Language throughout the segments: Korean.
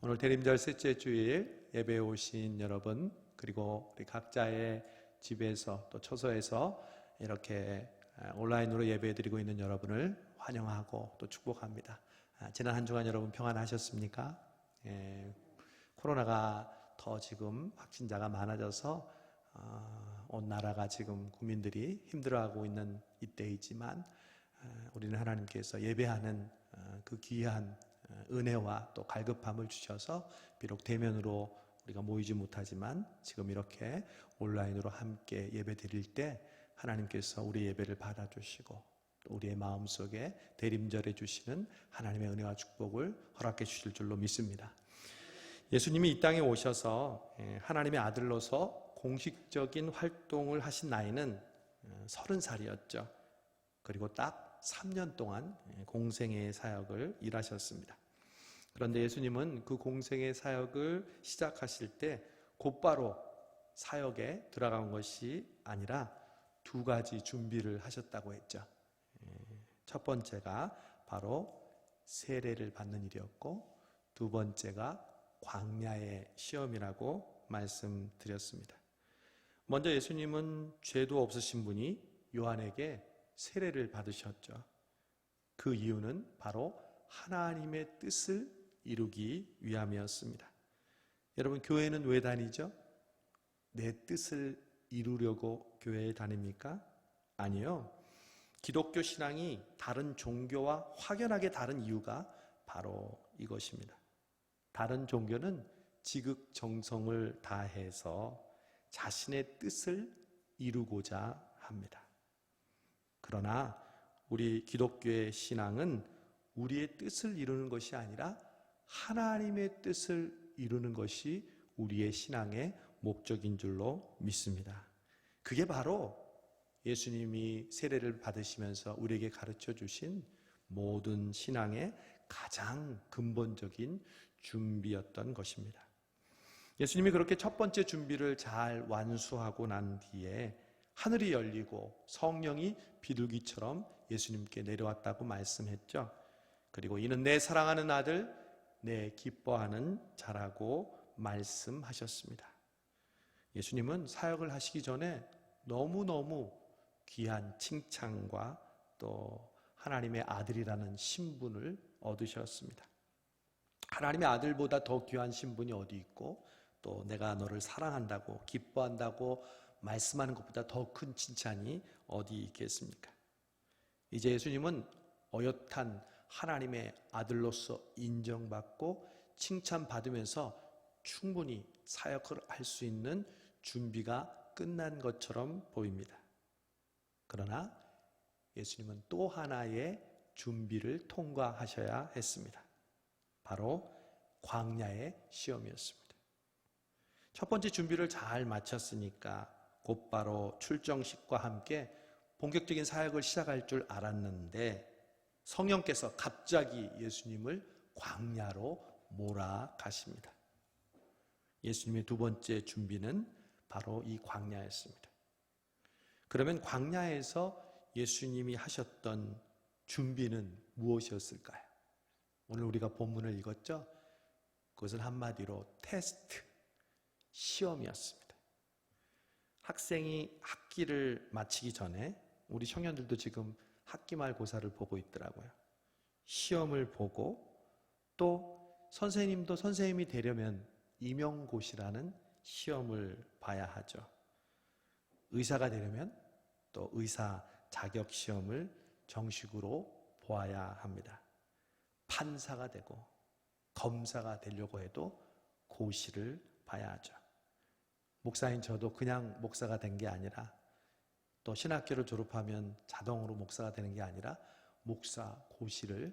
오늘 대림절 셋째 주일 예배에 오신 여러분, 그리고 우리 각자의 집에서 또 처소에서 이렇게 온라인으로 예배드리고 있는 여러분을 환영하고 또 축복합니다. 지난 한 주간 여러분 평안하셨습니까? 코로나가 더 지금 확진자가 많아져서 온 나라가 지금 국민들이 힘들어하고 있는 이때이지만 우리는 하나님께서 예배하는 그 귀한 은혜와 또 갈급함을 주셔서 비록 대면으로 우리가 모이지 못하지만 지금 이렇게 온라인으로 함께 예배 드릴 때 하나님께서 우리 예배를 받아주시고 또 우리의 마음속에 대림절해 주시는 하나님의 은혜와 축복을 허락해 주실 줄로 믿습니다. 예수님이 이 땅에 오셔서 하나님의 아들로서 공식적인 활동을 하신 나이는 30살이었죠. 그리고 딱 3년 동안 공생애의 사역을 일하셨습니다. 그런데 예수님은 그 공생애의 사역을 시작하실 때 곧바로 사역에 들어간 것이 아니라 두 가지 준비를 하셨다고 했죠. 첫 번째가 바로 세례를 받는 일이었고 두 번째가 광야의 시험이라고 말씀드렸습니다. 먼저 예수님은 죄도 없으신 분이 요한에게 세례를 받으셨죠. 그 이유는 바로 하나님의 뜻을 이루기 위함이었습니다. 여러분, 교회는 왜 다니죠? 내 뜻을 이루려고 교회에 다닙니까? 아니요. 기독교 신앙이 다른 종교와 확연하게 다른 이유가 바로 이것입니다. 다른 종교는 지극정성을 다해서 자신의 뜻을 이루고자 합니다. 그러나 우리 기독교의 신앙은 우리의 뜻을 이루는 것이 아니라 하나님의 뜻을 이루는 것이 우리의 신앙의 목적인 줄로 믿습니다. 그게 바로 예수님이 세례를 받으시면서 우리에게 가르쳐 주신 모든 신앙의 가장 근본적인 준비였던 것입니다. 예수님이 그렇게 첫 번째 준비를 잘 완수하고 난 뒤에 하늘이 열리고 성령이 비둘기처럼 예수님께 내려왔다고 말씀했죠. 그리고 이는 내 사랑하는 아들, 내 기뻐하는 자라고 말씀하셨습니다. 예수님은 사역을 하시기 전에 너무너무 귀한 칭찬과 또 하나님의 아들이라는 신분을 얻으셨습니다. 하나님의 아들보다 더 귀한 신분이 어디 있고 또 내가 너를 사랑한다고 기뻐한다고 말씀하는 것보다 더 큰 칭찬이 어디 있겠습니까? 이제 예수님은 어엿한 하나님의 아들로서 인정받고 칭찬받으면서 충분히 사역을 할 수 있는 준비가 끝난 것처럼 보입니다. 그러나 예수님은 또 하나의 준비를 통과하셔야 했습니다. 바로 광야의 시험이었습니다. 첫 번째 준비를 잘 마쳤으니까 곧바로 출정식과 함께 본격적인 사역을 시작할 줄 알았는데 성령께서 갑자기 예수님을 광야로 몰아가십니다. 예수님의 두 번째 준비는 바로 이 광야였습니다. 그러면 광야에서 예수님이 하셨던 준비는 무엇이었을까요? 오늘 우리가 본문을 읽었죠? 그것은 한마디로 테스트, 시험이었습니다. 학생이 학기를 마치기 전에 우리 청년들도 지금 학기말고사를 보고 있더라고요. 시험을 보고 또 선생님도 선생님이 되려면 임용고시라는 시험을 봐야 하죠. 의사가 되려면 또 의사 자격 시험을 정식으로 보아야 합니다. 판사가 되고 검사가 되려고 해도 고시를 봐야 하죠. 목사인 저도 그냥 목사가 된 게 아니라 또 신학교를 졸업하면 자동으로 목사가 되는 게 아니라 목사 고시를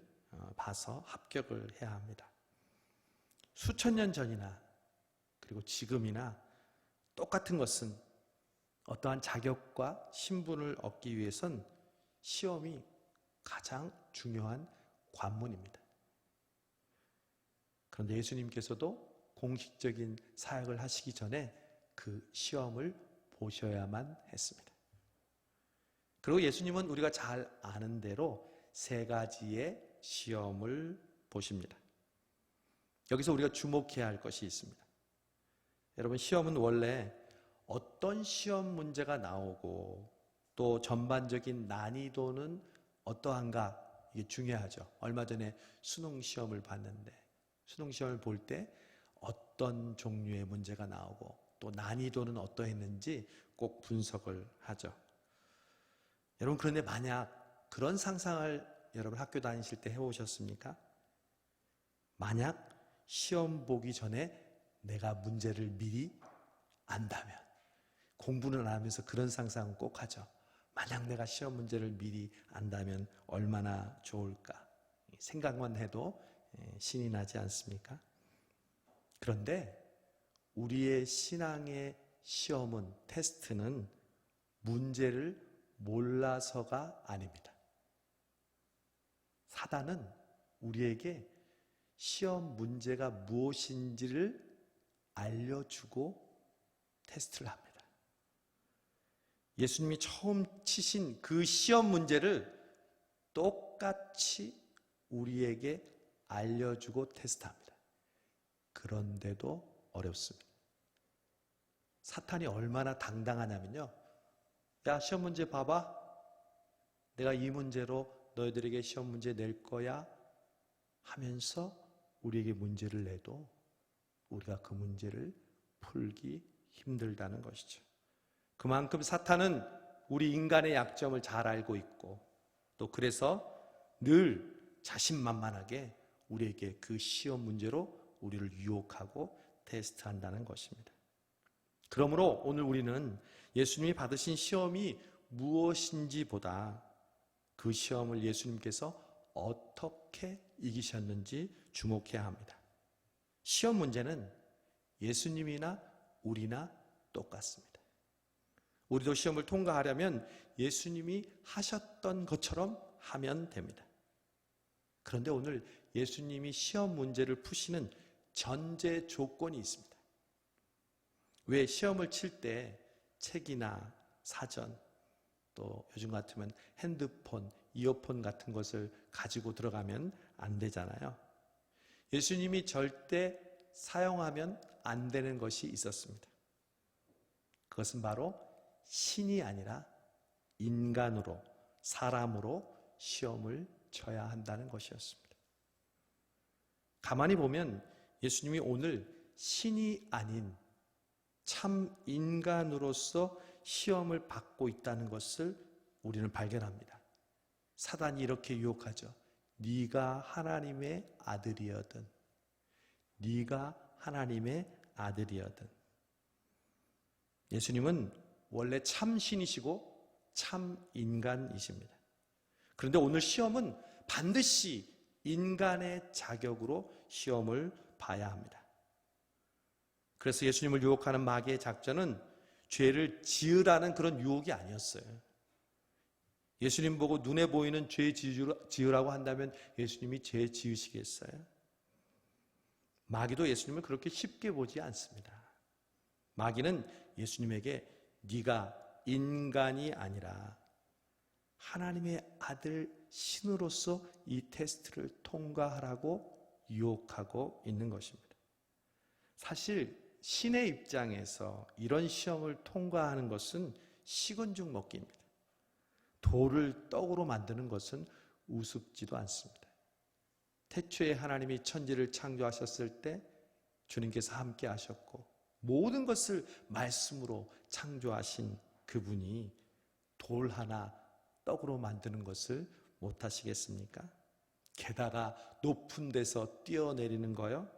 봐서 합격을 해야 합니다. 수천 년 전이나 그리고 지금이나 똑같은 것은 어떠한 자격과 신분을 얻기 위해선 시험이 가장 중요한 관문입니다. 그런데 예수님께서도 공식적인 사역을 하시기 전에 그 시험을 보셔야만 했습니다. 그리고 예수님은 우리가 잘 아는 대로 세 가지의 시험을 보십니다. 여기서 우리가 주목해야 할 것이 있습니다. 여러분, 시험은 원래 어떤 시험 문제가 나오고 또 전반적인 난이도는 어떠한가, 이게 중요하죠. 얼마 전에 수능시험을 봤는데 수능시험을 볼 때 어떤 종류의 문제가 나오고 또 난이도는 어떠했는지 꼭 분석을 하죠. 여러분, 그런데 만약 그런 상상을 여러분 학교 다니실 때 해오셨습니까? 만약 시험 보기 전에 내가 문제를 미리 안다면, 공부는 안 하면서 그런 상상은 꼭 하죠. 만약 내가 시험 문제를 미리 안다면 얼마나 좋을까. 생각만 해도 신이 나지 않습니까? 그런데 우리의 신앙의 시험은, 테스트는 문제를 몰라서가 아닙니다. 사단은 우리에게 시험 문제가 무엇인지를 알려주고 테스트를 합니다. 예수님이 처음 치신 그 시험 문제를 똑같이 우리에게 알려주고 테스트합니다. 그런데도 어렵습니다. 사탄이 얼마나 당당하냐면요, 야, 시험 문제 봐봐. 내가 이 문제로 너희들에게 시험 문제 낼 거야 하면서 우리에게 문제를 내도 우리가 그 문제를 풀기 힘들다는 것이죠. 그만큼 사탄은 우리 인간의 약점을 잘 알고 있고, 또 그래서 늘 자신만만하게 우리에게 그 시험 문제로 우리를 유혹하고 테스트한다는 것입니다. 그러므로 오늘 우리는 예수님이 받으신 시험이 무엇인지 보다 그 시험을 예수님께서 어떻게 이기셨는지 주목해야 합니다. 시험 문제는 예수님이나 우리나 똑같습니다. 우리도 시험을 통과하려면 예수님이 하셨던 것처럼 하면 됩니다. 그런데 오늘 예수님이 시험 문제를 푸시는 전제 조건이 있습니다. 왜 시험을 칠 때 책이나 사전, 또 요즘 같으면 핸드폰, 이어폰 같은 것을 가지고 들어가면 안 되잖아요. 예수님이 절대 사용하면 안 되는 것이 있었습니다. 그것은 바로 신이 아니라 인간으로, 사람으로 시험을 쳐야 한다는 것이었습니다. 가만히 보면 예수님이 오늘 신이 아닌 참 인간으로서 시험을 받고 있다는 것을 우리는 발견합니다. 사단이 이렇게 유혹하죠. 네가 하나님의 아들이거든. 네가 하나님의 아들이거든. 예수님은 원래 참 신이시고 참 인간이십니다. 그런데 오늘 시험은 반드시 인간의 자격으로 시험을 봐야 합니다. 그래서 예수님을 유혹하는 마귀의 작전은 죄를 지으라는 그런 유혹이 아니었어요. 예수님 보고 눈에 보이는 죄 지으라고 한다면 예수님이 죄 지으시겠어요? 마귀도 예수님을 그렇게 쉽게 보지 않습니다. 마귀는 예수님에게 네가 인간이 아니라 하나님의 아들 신으로서 이 테스트를 통과하라고 유혹하고 있는 것입니다. 사실 신의 입장에서 이런 시험을 통과하는 것은 식은 죽 먹기입니다. 돌을 떡으로 만드는 것은 우습지도 않습니다. 태초에 하나님이 천지를 창조하셨을 때 주님께서 함께 하셨고 모든 것을 말씀으로 창조하신 그분이 돌 하나 떡으로 만드는 것을 못하시겠습니까? 게다가 높은 데서 뛰어내리는 거요?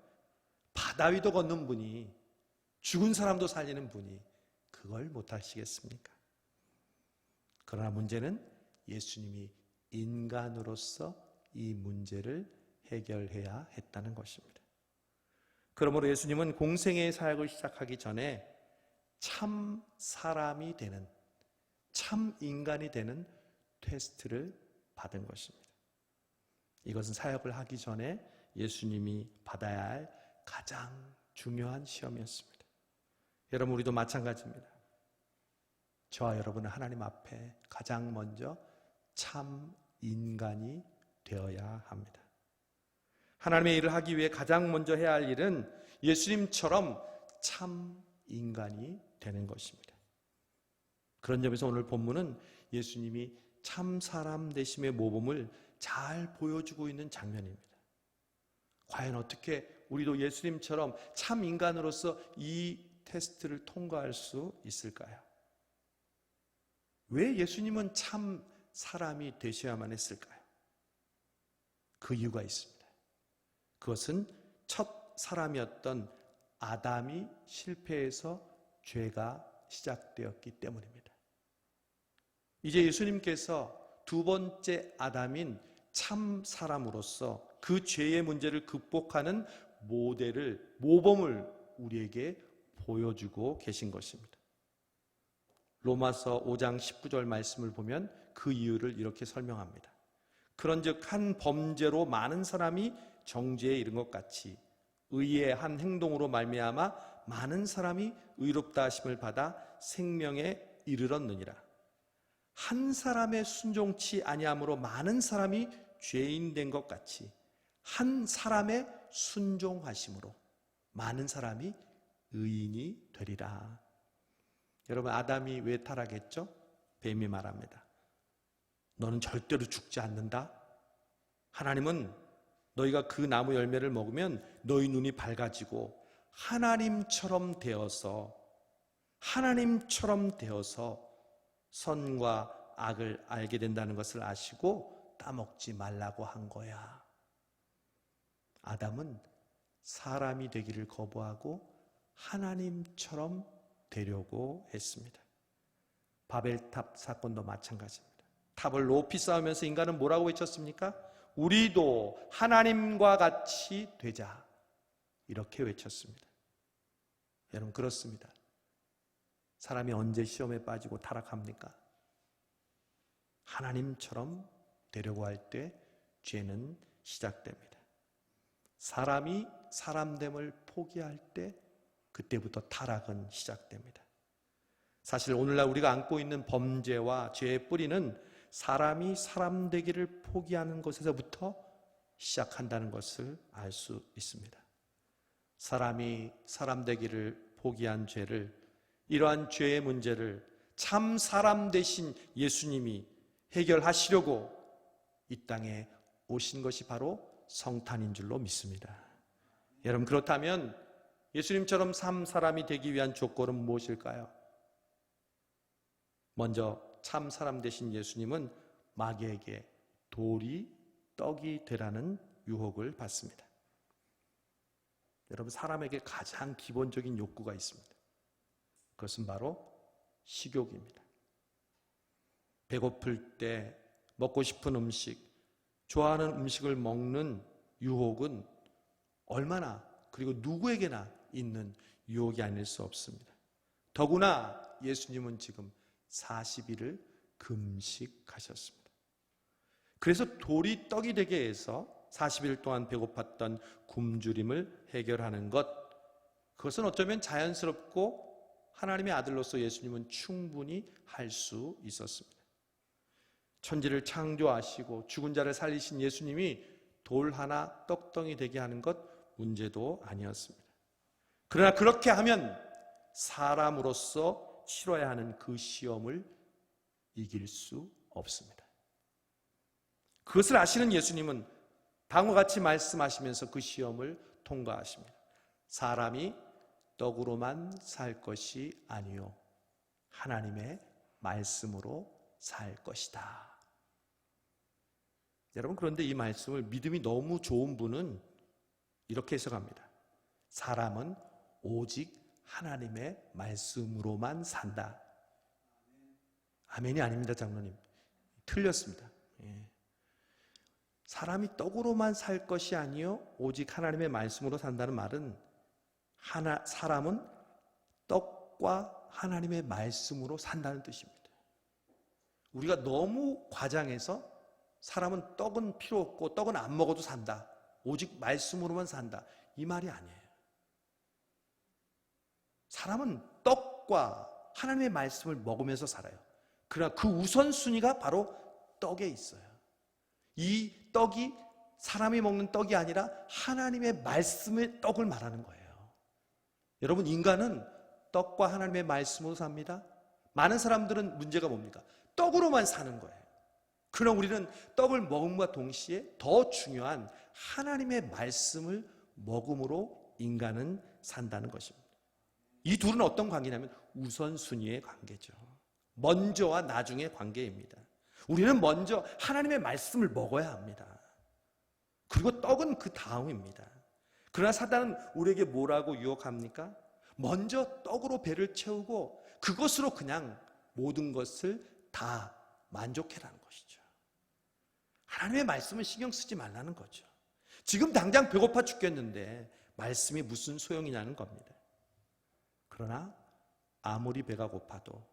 바다 위도 걷는 분이, 죽은 사람도 살리는 분이 그걸 못하시겠습니까? 그러나 문제는 예수님이 인간으로서 이 문제를 해결해야 했다는 것입니다. 그러므로 예수님은 공생애의 사역을 시작하기 전에 참 사람이 되는, 참 인간이 되는 테스트를 받은 것입니다. 이것은 사역을 하기 전에 예수님이 받아야 할 가장 중요한 시험이었습니다. 여러분, 우리도 마찬가지입니다. 저와 여러분은 하나님 앞에 가장 먼저 참 인간이 되어야 합니다. 하나님의 일을 하기 위해 가장 먼저 해야 할 일은 예수님처럼 참 인간이 되는 것입니다. 그런 점에서 오늘 본문은 예수님이 참 사람 되심의 모범을 잘 보여주고 있는 장면입니다. 과연 어떻게 우리도 예수님처럼 참 인간으로서 이 테스트를 통과할 수 있을까요? 왜 예수님은 참 사람이 되셔야만 했을까요? 그 이유가 있습니다. 그것은 첫 사람이었던 아담이 실패해서 죄가 시작되었기 때문입니다. 이제 예수님께서 두 번째 아담인 참 사람으로서 그 죄의 문제를 극복하는 모범을 우리에게 보여주고 계신 것입니다. 로마서 5장 19절 말씀을 보면 그 이유를 이렇게 설명합니다. 그런즉 한 범죄로 많은 사람이 정죄에 이른 것 같이 의의 한 행동으로 말미암아 많은 사람이 의롭다 하심을 받아 생명에 이르렀느니라. 한 사람의 순종치 아니함으로 많은 사람이 죄인 된 것 같이 한 사람의 순종하심으로 많은 사람이 의인이 되리라. 여러분, 아담이 왜 타락했죠? 뱀이 말합니다. 너는 절대로 죽지 않는다. 하나님은 너희가 그 나무 열매를 먹으면 너희 눈이 밝아지고 하나님처럼 되어서 선과 악을 알게 된다는 것을 아시고 따먹지 말라고 한 거야. 아담은 사람이 되기를 거부하고 하나님처럼 되려고 했습니다. 바벨탑 사건도 마찬가지입니다. 탑을 높이 쌓으면서 인간은 뭐라고 외쳤습니까? 우리도 하나님과 같이 되자. 이렇게 외쳤습니다. 여러분, 그렇습니다. 사람이 언제 시험에 빠지고 타락합니까? 하나님처럼 되려고 할 때 죄는 시작됩니다. 사람이 사람됨을 포기할 때 그때부터 타락은 시작됩니다. 사실 오늘날 우리가 안고 있는 범죄와 죄의 뿌리는 사람이 사람 되기를 포기하는 것에서부터 시작한다는 것을 알 수 있습니다. 사람이 사람 되기를 포기한 죄를, 이러한 죄의 문제를 참 사람 되신 예수님이 해결하시려고 이 땅에 오신 것이 바로 성탄인 줄로 믿습니다. 여러분, 그렇다면 예수님처럼 참 사람이 되기 위한 조건은 무엇일까요? 먼저 참 사람 되신 예수님은 마귀에게 돌이 떡이 되라는 유혹을 받습니다. 여러분, 사람에게 가장 기본적인 욕구가 있습니다. 그것은 바로 식욕입니다. 배고플 때 먹고 싶은 음식, 좋아하는 음식을 먹는 유혹은 얼마나, 그리고 누구에게나 있는 유혹이 아닐 수 없습니다. 더구나 예수님은 지금 40일을 금식하셨습니다. 그래서 돌이 떡이 되게 해서 40일 동안 배고팠던 굶주림을 해결하는 것, 그것은 어쩌면 자연스럽고 하나님의 아들로서 예수님은 충분히 할 수 있었습니다. 천지를 창조하시고 죽은 자를 살리신 예수님이 돌 하나 떡덩이 되게 하는 것 문제도 아니었습니다. 그러나 그렇게 하면 사람으로서 치러야 하는 그 시험을 이길 수 없습니다. 그것을 아시는 예수님은 다음과 같이 말씀하시면서 그 시험을 통과하십니다. 사람이 떡으로만 살 것이 아니요 하나님의 말씀으로 살 것이다. 여러분, 그런데 이 말씀을 믿음이 너무 좋은 분은 이렇게 해석합니다. 사람은 오직 하나님의 말씀으로만 산다. 아멘이 아닙니다, 장로님. 틀렸습니다. 사람이 떡으로만 살 것이 아니요 오직 하나님의 말씀으로 산다는 말은 사람은 떡과 하나님의 말씀으로 산다는 뜻입니다. 우리가 너무 과장해서 사람은 떡은 필요 없고 떡은 안 먹어도 산다, 오직 말씀으로만 산다, 이 말이 아니에요. 사람은 떡과 하나님의 말씀을 먹으면서 살아요. 그러나 그 우선순위가 바로 떡에 있어요. 이 떡이 사람이 먹는 떡이 아니라 하나님의 말씀의 떡을 말하는 거예요. 여러분, 인간은 떡과 하나님의 말씀으로 삽니다. 많은 사람들은 문제가 뭡니까? 떡으로만 사는 거예요. 그러나 우리는 떡을 먹음과 동시에 더 중요한 하나님의 말씀을 먹음으로 인간은 산다는 것입니다. 이 둘은 어떤 관계냐면 우선순위의 관계죠. 먼저와 나중의 관계입니다. 우리는 먼저 하나님의 말씀을 먹어야 합니다. 그리고 떡은 그 다음입니다. 그러나 사단은 우리에게 뭐라고 유혹합니까? 먼저 떡으로 배를 채우고 그것으로 그냥 모든 것을 다 만족해라는 것이죠. 하나님의 말씀은 신경 쓰지 말라는 거죠. 지금 당장 배고파 죽겠는데 말씀이 무슨 소용이냐는 겁니다. 그러나 아무리 배가 고파도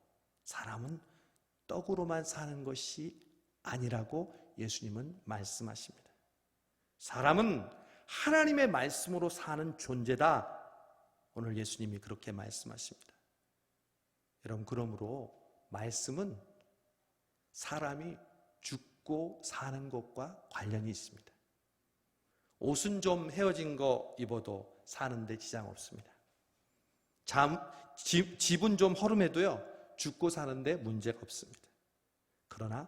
사람은 떡으로만 사는 것이 아니라고 예수님은 말씀하십니다. 사람은 하나님의 말씀으로 사는 존재다. 오늘 예수님이 그렇게 말씀하십니다. 여러분, 그러므로 말씀은 사람이 죽고 사는 것과 관련이 있습니다. 옷은 좀 헤어진 거 입어도 사는데 지장 없습니다. 집은 좀 허름해도요, 죽고 사는데 문제가 없습니다. 그러나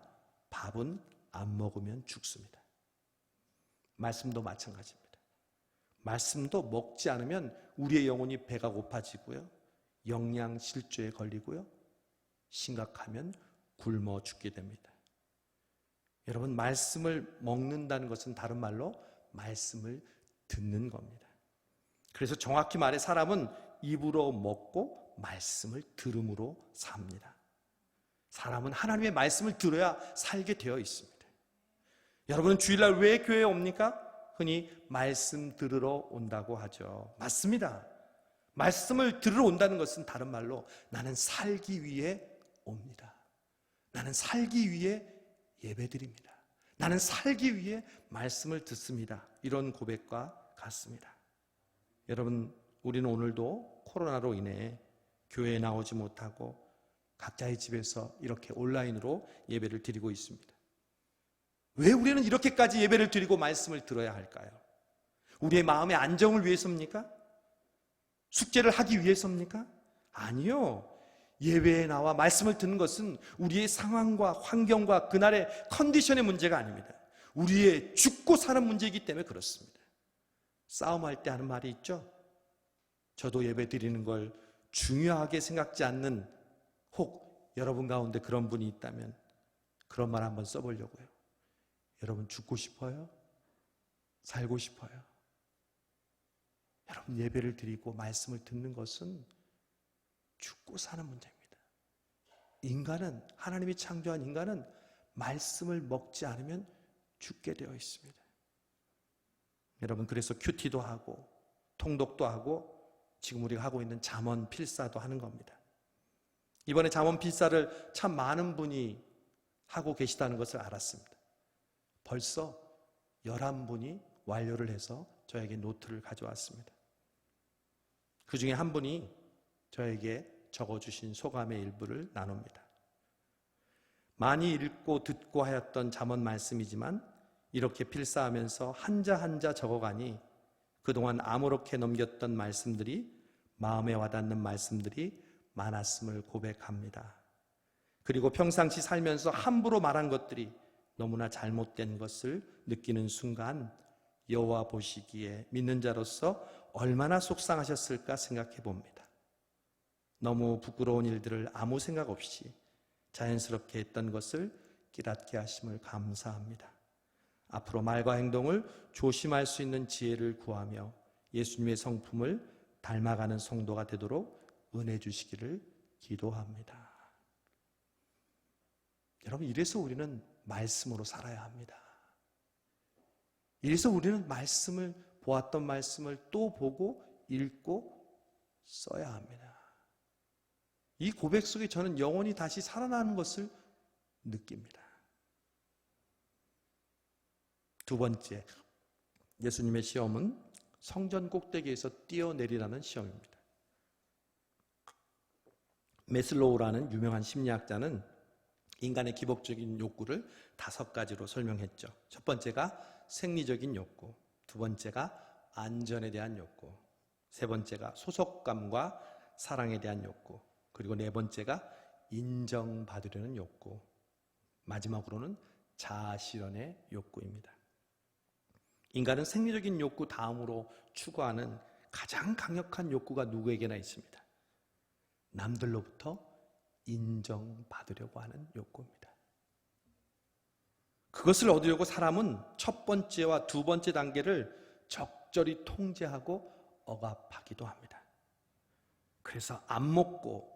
밥은 안 먹으면 죽습니다. 말씀도 마찬가지입니다. 말씀도 먹지 않으면 우리의 영혼이 배가 고파지고요, 영양실조에 걸리고요, 심각하면 굶어 죽게 됩니다. 여러분, 말씀을 먹는다는 것은 다른 말로 말씀을 듣는 겁니다. 그래서 정확히 말해 사람은 입으로 먹고 말씀을 들음으로 삽니다. 사람은 하나님의 말씀을 들어야 살게 되어 있습니다. 여러분은 주일날 왜 교회에 옵니까? 흔히 말씀 들으러 온다고 하죠. 맞습니다. 말씀을 들으러 온다는 것은 다른 말로 나는 살기 위해 옵니다. 나는 살기 위해 예배드립니다. 나는 살기 위해 말씀을 듣습니다. 이런 고백과 같습니다. 여러분, 우리는 오늘도 코로나로 인해 교회에 나오지 못하고 각자의 집에서 이렇게 온라인으로 예배를 드리고 있습니다. 왜 우리는 이렇게까지 예배를 드리고 말씀을 들어야 할까요? 우리의 마음의 안정을 위해서입니까? 숙제를 하기 위해서입니까? 아니요. 예배에 나와 말씀을 듣는 것은 우리의 상황과 환경과 그날의 컨디션의 문제가 아닙니다. 우리의 죽고 사는 문제이기 때문에 그렇습니다. 싸움할 때 하는 말이 있죠. 저도 예배 드리는 걸 중요하게 생각지 않는, 혹 여러분 가운데 그런 분이 있다면 그런 말 한번 써보려고요. 여러분, 죽고 싶어요? 살고 싶어요? 여러분, 예배를 드리고 말씀을 듣는 것은 죽고 사는 문제입니다. 인간은, 하나님이 창조한 인간은 말씀을 먹지 않으면 죽게 되어 있습니다. 여러분, 그래서 큐티도 하고 통독도 하고 지금 우리가 하고 있는 잠언 필사도 하는 겁니다. 이번에 잠언 필사를 참 많은 분이 하고 계시다는 것을 알았습니다. 벌써 11분이 완료를 해서 저에게 노트를 가져왔습니다. 그 중에 한 분이 저에게 적어주신 소감의 일부를 나눕니다. 많이 읽고 듣고 하였던 잠언 말씀이지만 이렇게 필사하면서 한자 한자 적어가니 그동안 아무렇게 넘겼던 말씀들이, 마음에 와닿는 말씀들이 많았음을 고백합니다. 그리고 평상시 살면서 함부로 말한 것들이 너무나 잘못된 것을 느끼는 순간 여호와 보시기에 믿는 자로서 얼마나 속상하셨을까 생각해 봅니다. 너무 부끄러운 일들을 아무 생각 없이 자연스럽게 했던 것을 깨닫게 하심을 감사합니다. 앞으로 말과 행동을 조심할 수 있는 지혜를 구하며 예수님의 성품을 닮아가는 성도가 되도록 은혜 주시기를 기도합니다. 여러분, 이래서 우리는 말씀으로 살아야 합니다. 이래서 우리는 말씀을, 보았던 말씀을 또 보고 읽고 써야 합니다. 이 고백 속에 저는 영혼이 다시 살아나는 것을 느낍니다. 두 번째, 예수님의 시험은 성전 꼭대기에서 뛰어내리라는 시험입니다. 메슬로우라는 유명한 심리학자는 인간의 기복적인 욕구를 5가지로 설명했죠. 첫 번째가 생리적인 욕구, 두 번째가 안전에 대한 욕구, 세 번째가 소속감과 사랑에 대한 욕구, 그리고 네 번째가 인정받으려는 욕구, 마지막으로는 자아실현의 욕구입니다. 인간은 생리적인 욕구 다음으로 추구하는 가장 강력한 욕구가 누구에게나 있습니다. 남들로부터 인정받으려고 하는 욕구입니다. 그것을 얻으려고 사람은 첫 번째와 두 번째 단계를 적절히 통제하고 억압하기도 합니다. 그래서 안 먹고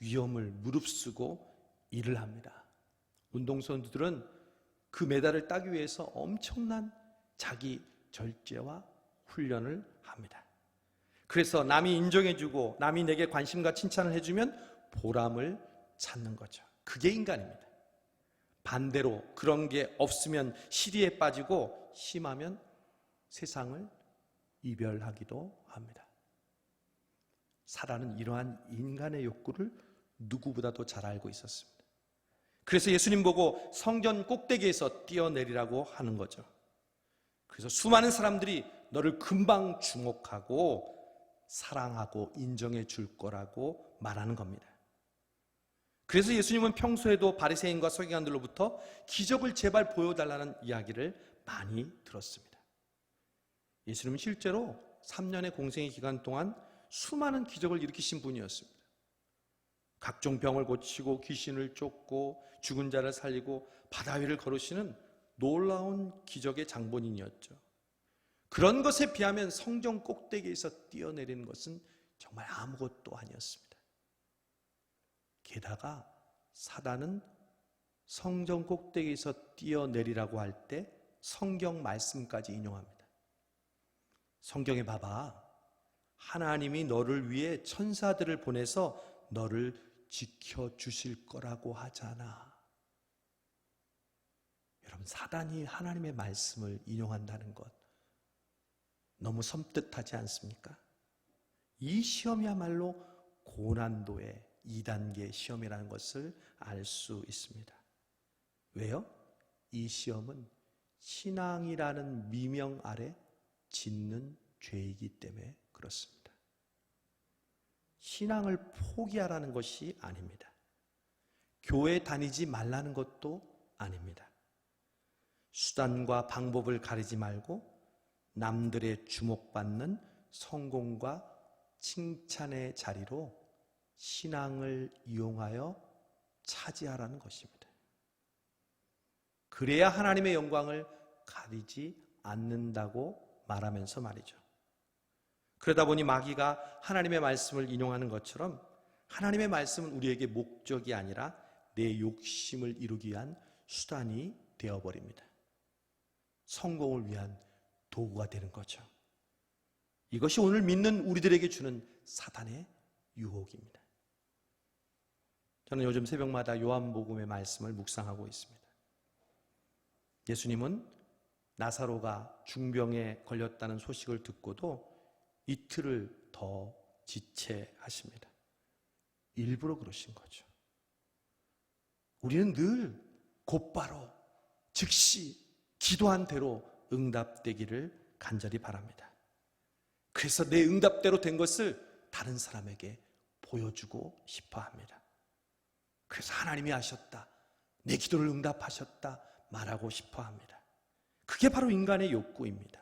위험을 무릅쓰고 일을 합니다. 운동선수들은 그 메달을 따기 위해서 엄청난 자기 절제와 훈련을 합니다. 그래서 남이 인정해주고 남이 내게 관심과 칭찬을 해주면 보람을 찾는 거죠. 그게 인간입니다. 반대로 그런 게 없으면 시리에 빠지고 심하면 세상을 이별하기도 합니다. 사단은 이러한 인간의 욕구를 누구보다도 잘 알고 있었습니다. 그래서 예수님 보고 성전 꼭대기에서 뛰어내리라고 하는 거죠. 그래서 수많은 사람들이 너를 금방 주목하고 사랑하고 인정해 줄 거라고 말하는 겁니다. 그래서 예수님은 평소에도 바리새인과 서기관들로부터 기적을 제발 보여달라는 이야기를 많이 들었습니다. 예수님은 실제로 3년의 공생의 기간 동안 수많은 기적을 일으키신 분이었습니다. 각종 병을 고치고 귀신을 쫓고 죽은 자를 살리고 바다 위를 걸으시는 놀라운 기적의 장본인이었죠. 그런 것에 비하면 성전 꼭대기에서 뛰어내리는 것은 정말 아무것도 아니었습니다. 게다가 사단은 성전 꼭대기에서 뛰어내리라고 할 때 성경 말씀까지 인용합니다. 성경에 봐봐. 하나님이 너를 위해 천사들을 보내서 너를 지켜주실 거라고 하잖아. 여러분, 사단이 하나님의 말씀을 인용한다는 것 너무 섬뜩하지 않습니까? 이 시험이야말로 고난도의 2단계 시험이라는 것을 알 수 있습니다. 왜요? 이 시험은 신앙이라는 미명 아래 짓는 죄이기 때문에 그렇습니다. 신앙을 포기하라는 것이 아닙니다. 교회 다니지 말라는 것도 아닙니다. 수단과 방법을 가리지 말고 남들의 주목받는 성공과 칭찬의 자리로 신앙을 이용하여 차지하라는 것입니다. 그래야 하나님의 영광을 가리지 않는다고 말하면서 말이죠. 그러다 보니 마귀가 하나님의 말씀을 인용하는 것처럼 하나님의 말씀은 우리에게 목적이 아니라 내 욕심을 이루기 위한 수단이 되어버립니다. 성공을 위한 도구가 되는 거죠. 이것이 오늘 믿는 우리들에게 주는 사단의 유혹입니다. 저는 요즘 새벽마다 요한복음의 말씀을 묵상하고 있습니다. 예수님은 나사로가 중병에 걸렸다는 소식을 듣고도 이틀을 더 지체하십니다. 일부러 그러신 거죠. 우리는 늘 곧바로 즉시 기도한 대로 응답되기를 간절히 바랍니다. 그래서 내 응답대로 된 것을 다른 사람에게 보여주고 싶어 합니다. 그래서 하나님이 하셨다, 내 기도를 응답하셨다 말하고 싶어 합니다. 그게 바로 인간의 욕구입니다.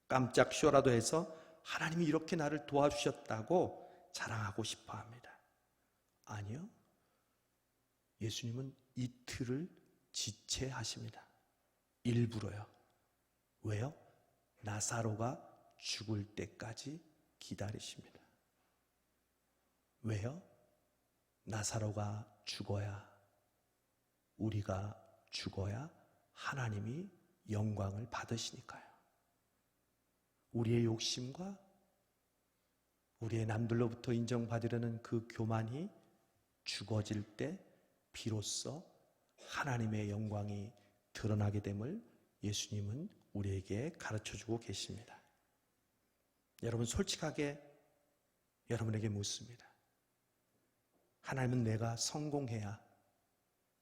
깜짝 쇼라도 해서 하나님이 이렇게 나를 도와주셨다고 자랑하고 싶어 합니다. 아니요. 예수님은 이틀을 지체하십니다. 일부러요. 왜요? 나사로가 죽을 때까지 기다리십니다. 왜요? 나사로가 죽어야, 우리가 죽어야 하나님이 영광을 받으시니까요. 우리의 욕심과 우리의 남들로부터 인정받으려는 그 교만이 죽어질 때 비로소 하나님의 영광이 드러나게 됨을 예수님은 우리에게 가르쳐주고 계십니다. 여러분, 솔직하게 여러분에게 묻습니다. 하나님은 내가 성공해야,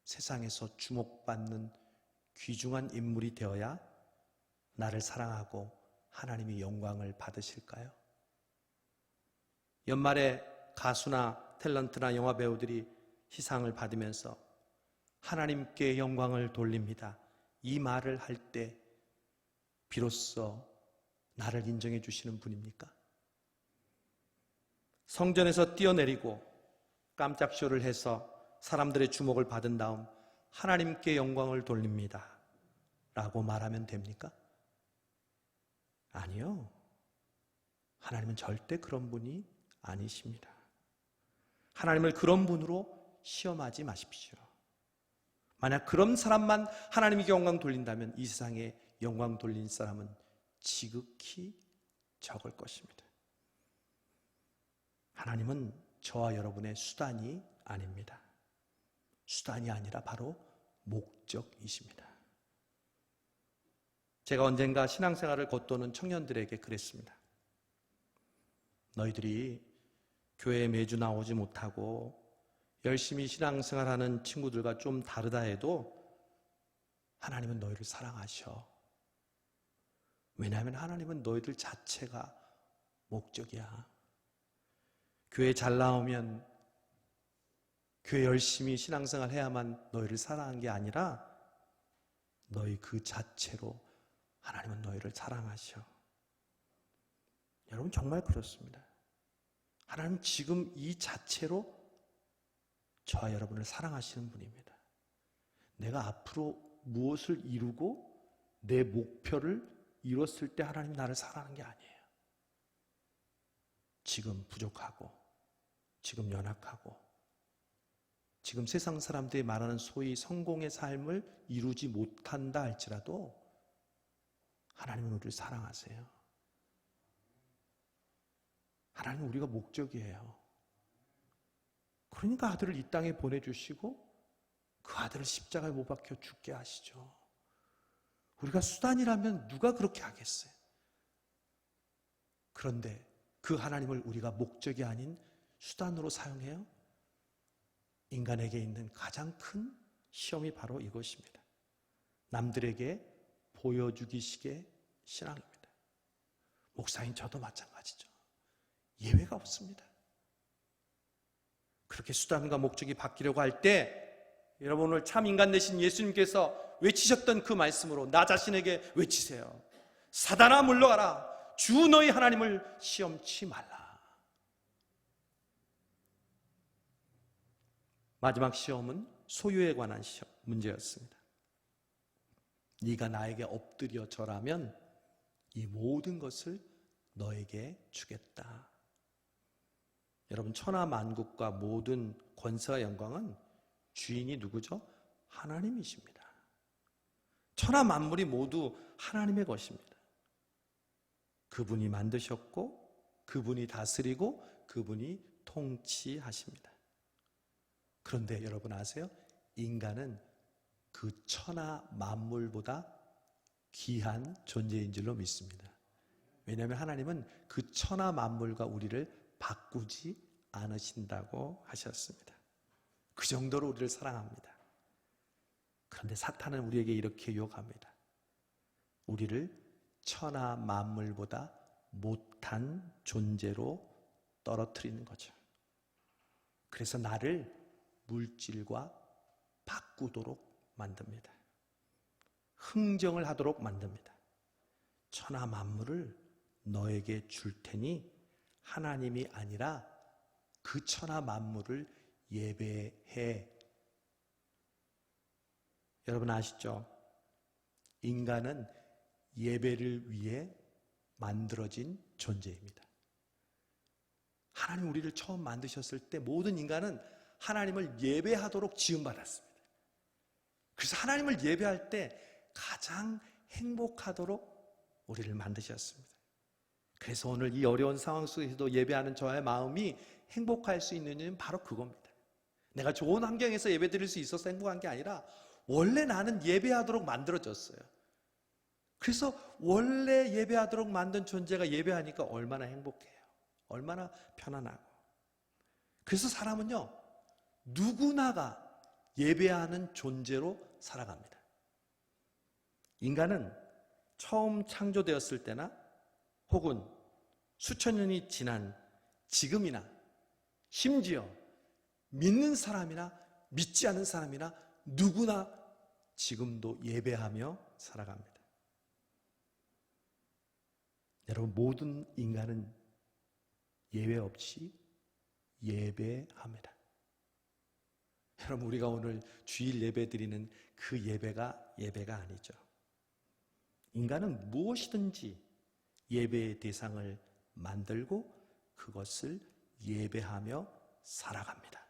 세상에서 주목받는 귀중한 인물이 되어야 나를 사랑하고 하나님이 영광을 받으실까요? 연말에 가수나 탤런트나 영화 배우들이 시상을 받으면서 하나님께 영광을 돌립니다, 이 말을 할 때 비로소 나를 인정해 주시는 분입니까? 성전에서 뛰어내리고 깜짝 쇼를 해서 사람들의 주목을 받은 다음 하나님께 영광을 돌립니다 라고 말하면 됩니까? 아니요. 하나님은 절대 그런 분이 아니십니다. 하나님을 그런 분으로 시험하지 마십시오. 만약 그런 사람만 하나님께 영광 돌린다면 이 세상에 영광 돌린 사람은 지극히 적을 것입니다. 하나님은 저와 여러분의 수단이 아닙니다. 수단이 아니라 바로 목적이십니다. 제가 언젠가 신앙생활을 겉도는 청년들에게 그랬습니다. 너희들이 교회에 매주 나오지 못하고 열심히 신앙생활하는 친구들과 좀 다르다 해도 하나님은 너희를 사랑하셔. 왜냐하면 하나님은 너희들 자체가 목적이야. 교회 잘 나오면, 교회 열심히 신앙생활 해야만 너희를 사랑한 게 아니라 너희 그 자체로 하나님은 너희를 사랑하셔. 여러분 정말 그렇습니다. 하나님 지금 이 자체로 저와 여러분을 사랑하시는 분입니다. 내가 앞으로 무엇을 이루고 내 목표를 이뤘을 때 하나님 나를 사랑하는 게 아니에요. 지금 부족하고, 지금 연약하고, 지금 세상 사람들이 말하는 소위 성공의 삶을 이루지 못한다 할지라도 하나님은 우리를 사랑하세요. 하나님은 우리가 목적이에요. 그러니까 아들을 이 땅에 보내주시고 그 아들을 십자가에 못 박혀 죽게 하시죠. 우리가 수단이라면 누가 그렇게 하겠어요? 그런데 그 하나님을 우리가 목적이 아닌 수단으로 사용해요? 인간에게 있는 가장 큰 시험이 바로 이것입니다. 남들에게 보여주기식의 신앙입니다. 목사인 저도 마찬가지죠. 예외가 없습니다. 그렇게 수단과 목적이 바뀌려고 할 때 여러분 오늘 참 인간 되신 예수님께서 외치셨던 그 말씀으로 나 자신에게 외치세요. 사단아 물러가라. 주 너희 하나님을 시험치 말라. 마지막 시험은 소유에 관한 문제였습니다. 네가 나에게 엎드려 절하면 이 모든 것을 너에게 주겠다. 여러분 천하 만국과 모든 권세와 영광은 주인이 누구죠? 하나님이십니다. 천하 만물이 모두 하나님의 것입니다. 그분이 만드셨고 그분이 다스리고 그분이 통치하십니다. 그런데 여러분 아세요? 인간은 그 천하 만물보다 귀한 존재인 줄로 믿습니다. 왜냐하면 하나님은 그 천하 만물과 우리를 바꾸지 않으신다고 하셨습니다. 그 정도로 우리를 사랑합니다. 그런데 사탄은 우리에게 이렇게 유혹합니다. 우리를 천하 만물보다 못한 존재로 떨어뜨리는 거죠. 그래서 나를 물질과 바꾸도록 만듭니다. 흥정을 하도록 만듭니다. 천하 만물을 너에게 줄 테니 하나님이 아니라 그 천하 만물을 예배해. 여러분 아시죠? 인간은 예배를 위해 만들어진 존재입니다. 하나님 우리를 처음 만드셨을 때 모든 인간은 하나님을 예배하도록 지음받았습니다. 그래서 하나님을 예배할 때 가장 행복하도록 우리를 만드셨습니다. 그래서 오늘 이 어려운 상황 속에서도 예배하는 저의 마음이 행복할 수 있는 이유는 바로 그겁니다. 내가 좋은 환경에서 예배 드릴 수 있어서 행복한 게 아니라 원래 나는 예배하도록 만들어졌어요. 그래서 원래 예배하도록 만든 존재가 예배하니까 얼마나 행복해요. 얼마나 편안하고. 그래서 사람은요, 누구나가 예배하는 존재로 살아갑니다. 인간은 처음 창조되었을 때나 혹은 수천 년이 지난 지금이나 심지어 믿는 사람이나 믿지 않는 사람이나 누구나 지금도 예배하며 살아갑니다. 여러분, 모든 인간은 예외 없이 예배합니다. 여러분, 우리가 오늘 주일 예배 드리는 그 예배가 아니죠. 인간은 무엇이든지 예배의 대상을 만들고 그것을 예배하며 살아갑니다.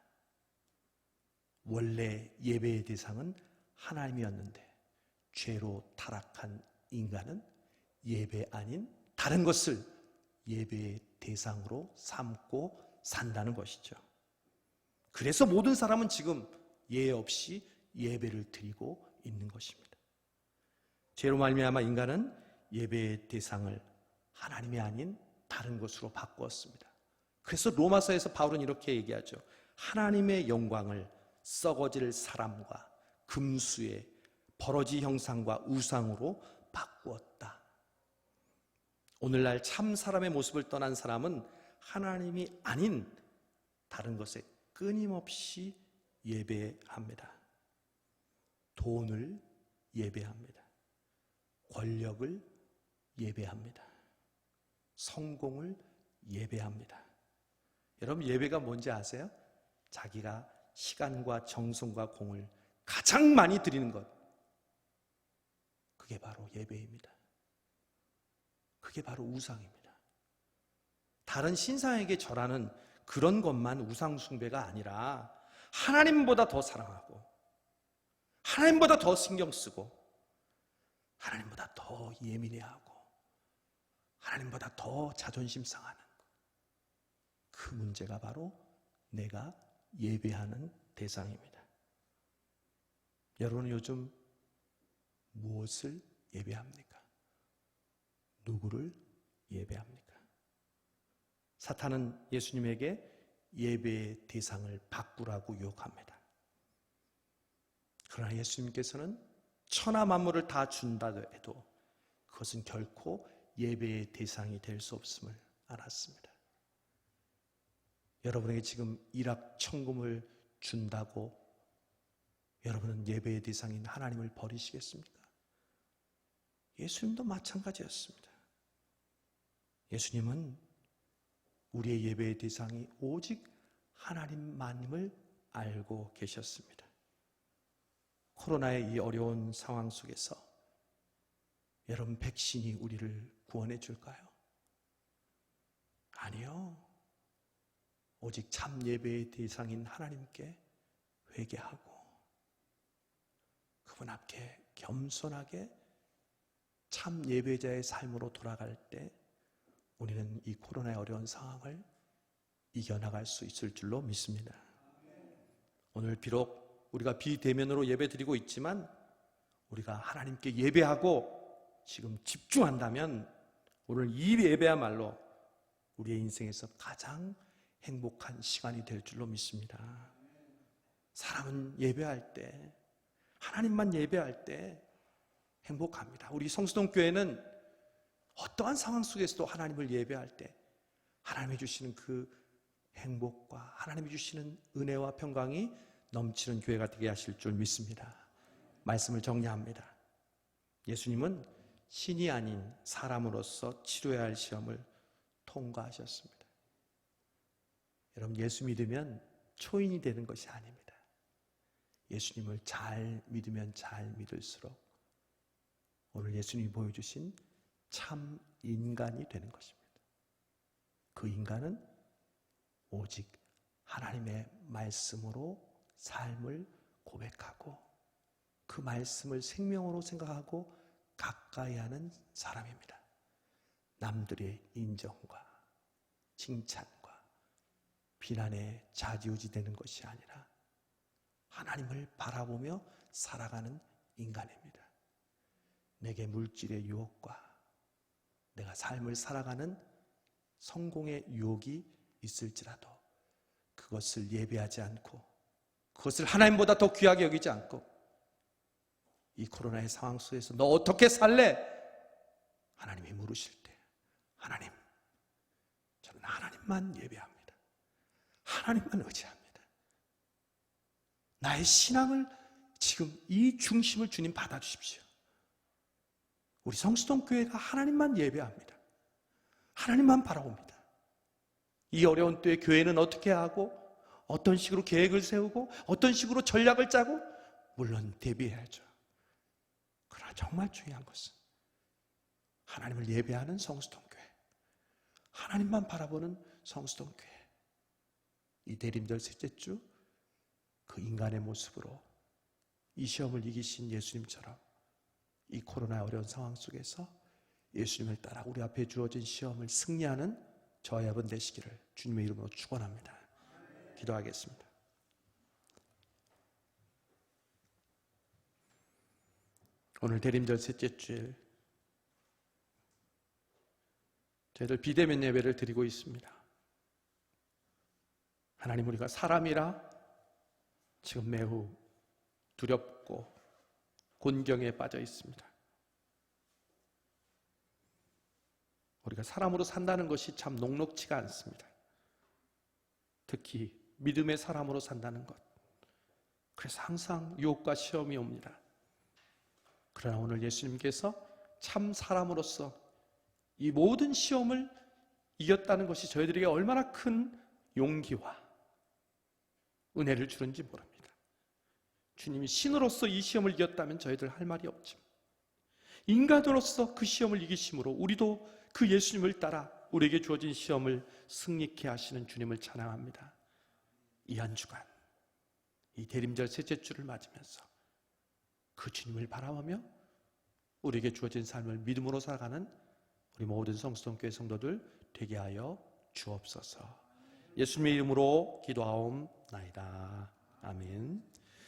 원래 예배의 대상은 하나님이었는데 죄로 타락한 인간은 예배 아닌 다른 것을 예배의 대상으로 삼고 산다는 것이죠. 그래서 모든 사람은 지금 예외 없이 예배를 드리고 있는 것입니다. 죄로 말미암아 인간은 예배의 대상을 하나님이 아닌 다른 것으로 바꾸었습니다. 그래서 로마서에서 바울은 이렇게 얘기하죠. 하나님의 영광을 썩어질 사람과 금수의 버러지 형상과 우상으로 바꾸었다. 오늘날 참 사람의 모습을 떠난 사람은 하나님이 아닌 다른 것에 끊임없이 예배합니다. 돈을 예배합니다. 권력을 예배합니다. 성공을 예배합니다. 여러분, 예배가 뭔지 아세요? 자기가 시간과 정성과 공을 가장 많이 드리는 것, 그게 바로 예배입니다. 그게 바로 우상입니다. 다른 신상에게 절하는 그런 것만 우상 숭배가 아니라 하나님보다 더 사랑하고 하나님보다 더 신경 쓰고 하나님보다 더 예민해하고 하나님보다 더 자존심 상하는 그 문제가 바로 내가 예배하는 대상입니다. 여러분은 요즘 무엇을 예배합니까? 누구를 예배합니까? 사탄은 예수님에게 예배의 대상을 바꾸라고 유혹합니다. 그러나 예수님께서는 천하 만물을 다 준다 해도 그것은 결코 예배의 대상이 될 수 없음을 알았습니다. 여러분에게 지금 일확천금을 준다고 여러분은 예배의 대상인 하나님을 버리시겠습니까? 예수님도 마찬가지였습니다. 예수님은 우리의 예배의 대상이 오직 하나님만임을 알고 계셨습니다. 코로나의 이 어려운 상황 속에서 여러분, 백신이 우리를 구원해 줄까요? 아니요. 오직 참 예배의 대상인 하나님께 회개하고 그분 앞에 겸손하게 참 예배자의 삶으로 돌아갈 때 우리는 이 코로나의 어려운 상황을 이겨나갈 수 있을 줄로 믿습니다. 오늘 비록 우리가 비대면으로 예배드리고 있지만 우리가 하나님께 예배하고 지금 집중한다면 오늘 이 예배야말로 우리의 인생에서 가장 행복한 시간이 될 줄로 믿습니다. 사람은 예배할 때, 하나님만 예배할 때 행복합니다. 우리 성수동 교회는 어떠한 상황 속에서도 하나님을 예배할 때 하나님이 주시는 그 행복과 하나님이 주시는 은혜와 평강이 넘치는 교회가 되게 하실 줄 믿습니다. 말씀을 정리합니다. 예수님은 신이 아닌 사람으로서 치료해야 할 시험을 통과하셨습니다. 여러분, 예수 믿으면 초인이 되는 것이 아닙니다. 예수님을 잘 믿으면 잘 믿을수록 오늘 예수님이 보여주신 참 인간이 되는 것입니다. 그 인간은 오직 하나님의 말씀으로 삶을 고백하고 그 말씀을 생명으로 생각하고 가까이 하는 사람입니다. 남들의 인정과 칭찬과 비난에 좌지우지되는 것이 아니라 하나님을 바라보며 살아가는 인간입니다. 내게 물질의 유혹과 내가 삶을 살아가는 성공의 유혹이 있을지라도 그것을 예배하지 않고 그것을 하나님보다 더 귀하게 여기지 않고 이 코로나의 상황 속에서 너 어떻게 살래? 하나님이 물으실 때 하나님, 저는 하나님만 예배합니다. 하나님만 의지합니다. 나의 신앙을 지금 이 중심을 주님 받아주십시오. 우리 성수동교회가 하나님만 예배합니다. 하나님만 바라봅니다. 이 어려운 때에 교회는 어떻게 하고 어떤 식으로 계획을 세우고 어떤 식으로 전략을 짜고 물론 대비해야죠. 그러나 정말 중요한 것은 하나님을 예배하는 성수동교회, 하나님만 바라보는 성수동교회, 이 대림절 셋째 주 그 인간의 모습으로 이 시험을 이기신 예수님처럼 이 코로나의 어려운 상황 속에서 예수님을 따라 우리 앞에 주어진 시험을 승리하는 저와 여러분 되시기를 주님의 이름으로 축원합니다. 기도하겠습니다. 오늘 대림절 셋째 주일 저희들 비대면 예배를 드리고 있습니다. 하나님, 우리가 사람이라 지금 매우 두렵고 곤경에 빠져 있습니다. 우리가 사람으로 산다는 것이 참 녹록지가 않습니다. 특히 믿음의 사람으로 산다는 것. 그래서 항상 유혹과 시험이 옵니다. 그러나 오늘 예수님께서 참 사람으로서 이 모든 시험을 이겼다는 것이 저희들에게 얼마나 큰 용기와 은혜를 주는지 모릅니다. 주님이 신으로서 이 시험을 이겼다면 저희들 할 말이 없지만 인간으로서 그 시험을 이기심으로 우리도 그 예수님을 따라 우리에게 주어진 시험을 승리케 하시는 주님을 찬양합니다. 이 한 주간 이 대림절 셋째 주를 맞으면서 그 주님을 바라보며 우리에게 주어진 삶을 믿음으로 살아가는 우리 모든 성수동교회 성도들 되게 하여 주옵소서. 예수님의 이름으로 기도하옵나이다. 아멘.